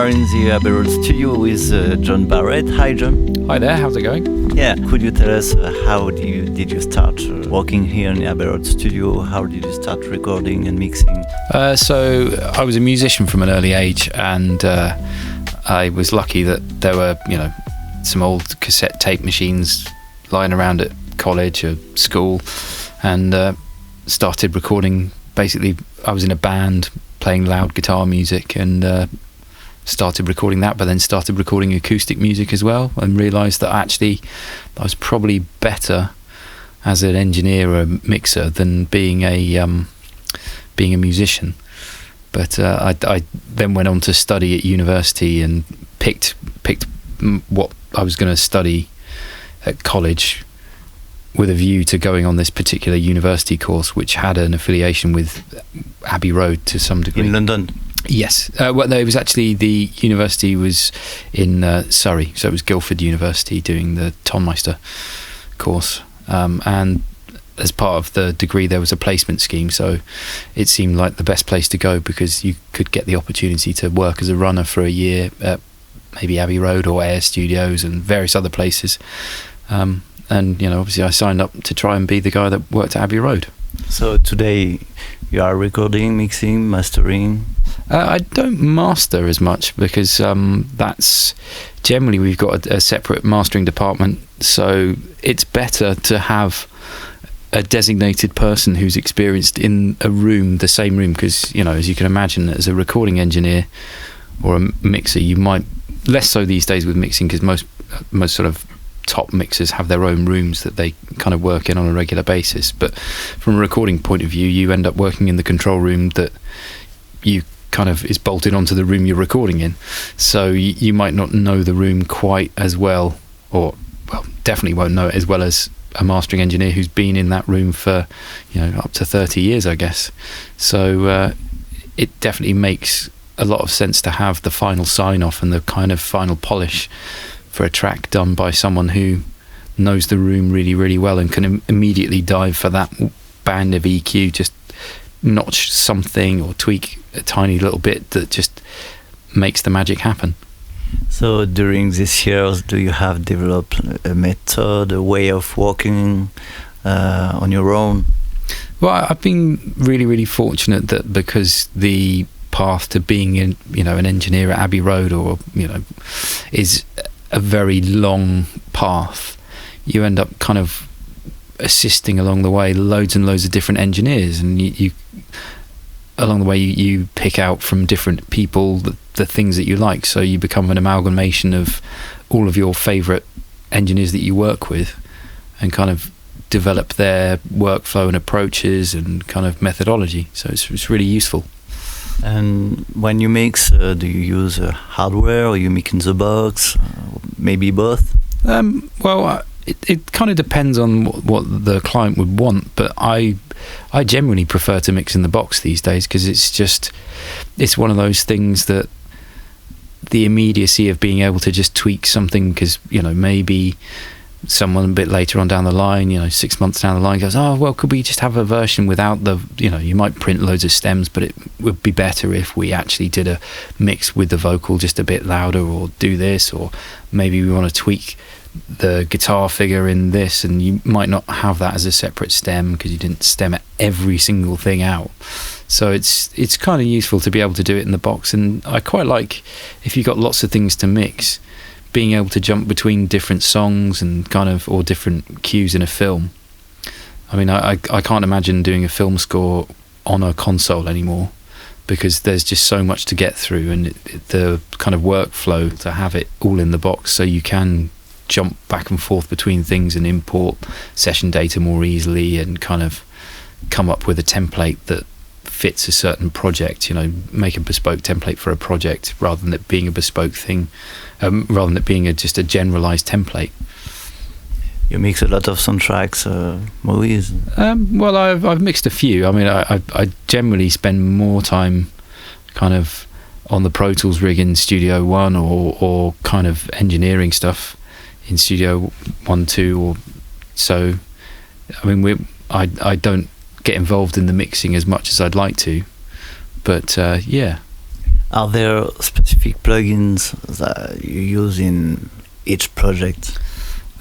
are in the Abbey Road studio with John Barrett. Hi, John. Hi there, how's it going? Yeah, could you tell us how did you start working here in the Abbey Road studio? How did you start recording and mixing? So I was a musician from an early age, and I was lucky that there were, some old cassette tape machines lying around at college or school, and started recording. Basically, I was in a band playing loud guitar music, and started recording that, but then started recording acoustic music as well, and realised that actually I was probably better as an engineer or a mixer than being a musician. But I then went on to study at university and picked what I was going to study at college with a view to going on this particular university course, which had an affiliation with Abbey Road to some degree. In London? Yes. Well, no, it was actually, the university was in Surrey, so it was Guildford University doing the Tonmeister course. And as part of the degree, there was a placement scheme, so it seemed like the best place to go because you could get the opportunity to work as a runner for a year at maybe Abbey Road or Air Studios and various other places. And, obviously I signed up to try and be the guy that worked at Abbey Road. So today you are recording, mixing, mastering? I don't master as much because that's generally, we've got a separate mastering department, so it's better to have a designated person who's experienced in a room, the same room, because, as you can imagine, as a recording engineer or a mixer, you might, less so these days with mixing, because most sort of top mixers have their own rooms that they kind of work in on a regular basis, but from a recording point of view, you end up working in the control room that you kind of is bolted onto the room you're recording in, so you might not know the room quite as well, or definitely won't know it as well as a mastering engineer who's been in that room for up to 30 years, I guess. So it definitely makes a lot of sense to have the final sign off and the kind of final polish for a track done by someone who knows the room really, really well and can immediately dive for that band of EQ, just notch something or tweak a tiny little bit that just makes the magic happen. So during these years, do you have developed a method, a way of working on your own? Well, I've been really, really fortunate that because the path to being an engineer at Abbey Road is a very long path. You end up kind of assisting along the way loads and loads of different engineers, and you along the way you pick out from different people the things that you like, so you become an amalgamation of all of your favourite engineers that you work with and kind of develop their workflow and approaches and kind of methodology, so it's really useful. And when you mix, do you use hardware or you mix in the box? Maybe both? Well, it kind of depends on what the client would want, but I generally prefer to mix in the box these days because it's one of those things that the immediacy of being able to just tweak something, because maybe someone a bit later on down the line, 6 months down the line, goes, oh well, could we just have a version without the, you might print loads of stems, but it would be better if we actually did a mix with the vocal just a bit louder, or do this, or maybe we want to tweak the guitar figure in this, and you might not have that as a separate stem because you didn't stem every single thing out. So it's kind of useful to be able to do it in the box, and I quite like, if you've got lots of things to mix, being able to jump between different songs and or different cues in a film. I mean, I can't imagine doing a film score on a console anymore because there's just so much to get through, and the kind of workflow to have it all in the box so you can jump back and forth between things and import session data more easily and kind of come up with a template that fits a certain project, make a bespoke template for a project rather than it being a bespoke thing, rather than it being just a generalized template. You mix a lot of soundtracks, movies? Well, I've mixed a few. I mean, I generally spend more time kind of on the Pro Tools rig in Studio One or kind of engineering stuff in Studio 1, 2, or so. I mean, I don't get involved in the mixing as much as I'd like to, but yeah. Are there specific plugins that you use in each project?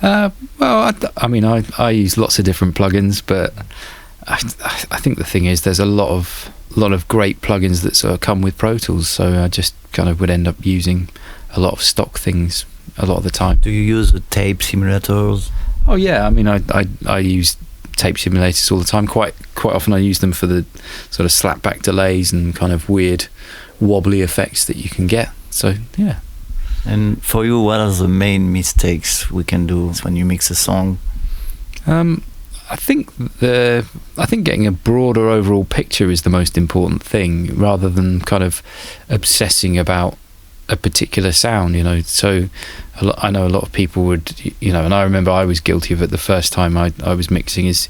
Well, I use lots of different plugins, but I think the thing is there's a lot of great plugins that sort of come with Pro Tools, so I just kind of would end up using a lot of stock things a lot of the time. Do you use the tape simulators? Oh yeah, I mean I use tape simulators all the time. Quite often I use them for the sort of slapback delays and kind of weird wobbly effects that you can get. So yeah. And for you, what are the main mistakes we can do when you mix a song? I think getting a broader overall picture is the most important thing, rather than kind of obsessing about a particular sound, you know. So I know a lot of people would, you know, and I remember I was guilty of it the first time I was mixing, is,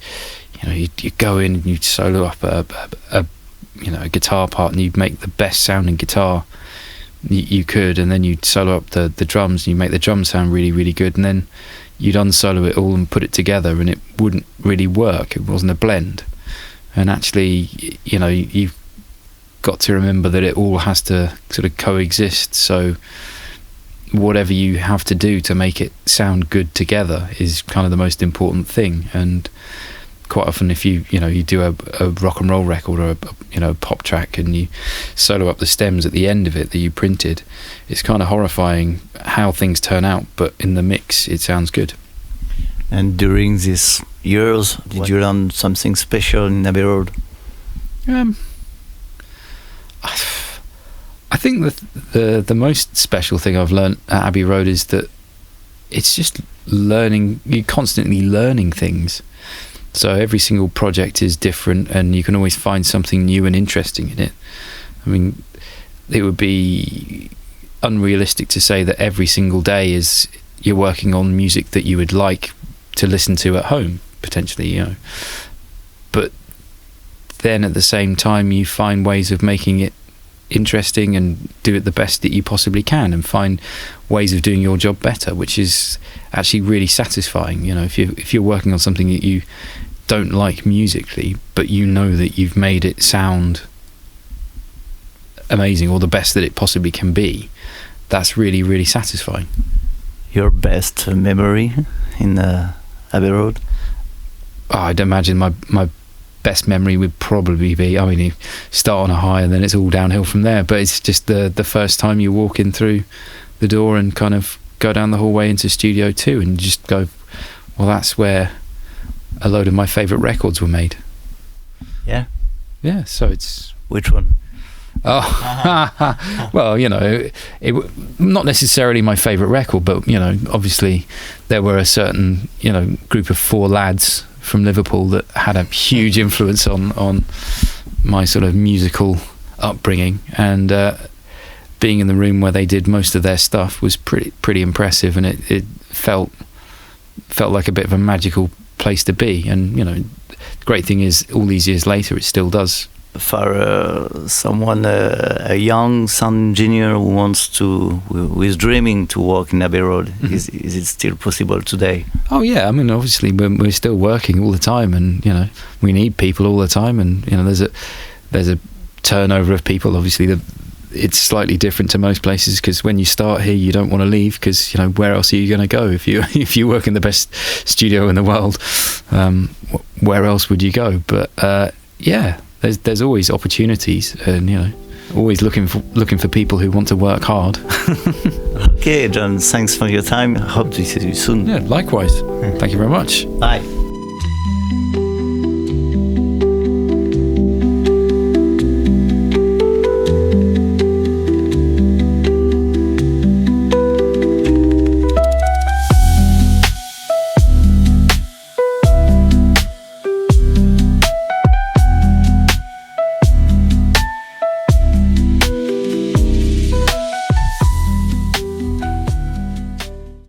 you know, you go in and you solo up a guitar part and you'd make the best sounding guitar you could, and then you'd solo up the drums and you make the drums sound really, really good, and then you'd unsolo it all and put it together and it wouldn't really work. It wasn't a blend. And actually, you know, you've got to remember that it all has to sort of coexist. So whatever you have to do to make it sound good together is kind of the most important thing. And quite often, if you do a rock and roll record or a pop track and you solo up the stems at the end of it that you printed, it's kind of horrifying how things turn out, but in the mix it sounds good. And during these years, did you learn something special in Abbey Road? I think that the most special thing I've learned at Abbey Road is that it's just learning. You're constantly learning things. So every single project is different and you can always find something new and interesting in it. I mean, it would be unrealistic to say that every single day is you're working on music that you would like to listen to at home, potentially, you know. But then at the same time, you find ways of making it interesting and do it the best that you possibly can, and find ways of doing your job better, which is actually really satisfying. You know, if you're working on something that you don't like musically, but you know that you've made it sound amazing or the best that it possibly can be, that's really, really satisfying. Your best memory in Abbey Road? Oh, I'd imagine my best memory would probably be, I mean, you start on a high and then it's all downhill from there, but it's just the first time you walk in through the door and kind of go down the hallway into Studio 2 and just go, well, that's where a load of my favourite records were made. Yeah? Yeah, so it's... Which one? Oh, well, you know, not necessarily my favourite record, but, you know, obviously there were a certain, you know, group of 4 lads from Liverpool that had a huge influence on my sort of musical upbringing, and being in the room where they did most of their stuff was pretty impressive, and it felt like a bit of a magical place to be. And, you know, the great thing is all these years later it still does. For someone, a young sound engineer who is dreaming to work in Abbey Road, is it still possible today? Oh yeah, I mean, obviously we're still working all the time, and, you know, we need people all the time, and, you know, there's a turnover of people. Obviously it's slightly different to most places, because when you start here you don't want to leave, because, you know, where else are you going to go if you work in the best studio in the world? Where else would you go? But yeah, there's always opportunities, and, you know, always looking for people who want to work hard. Okay, John, thanks for your time. I hope to see you soon. Yeah, likewise. Thank you very much. Bye.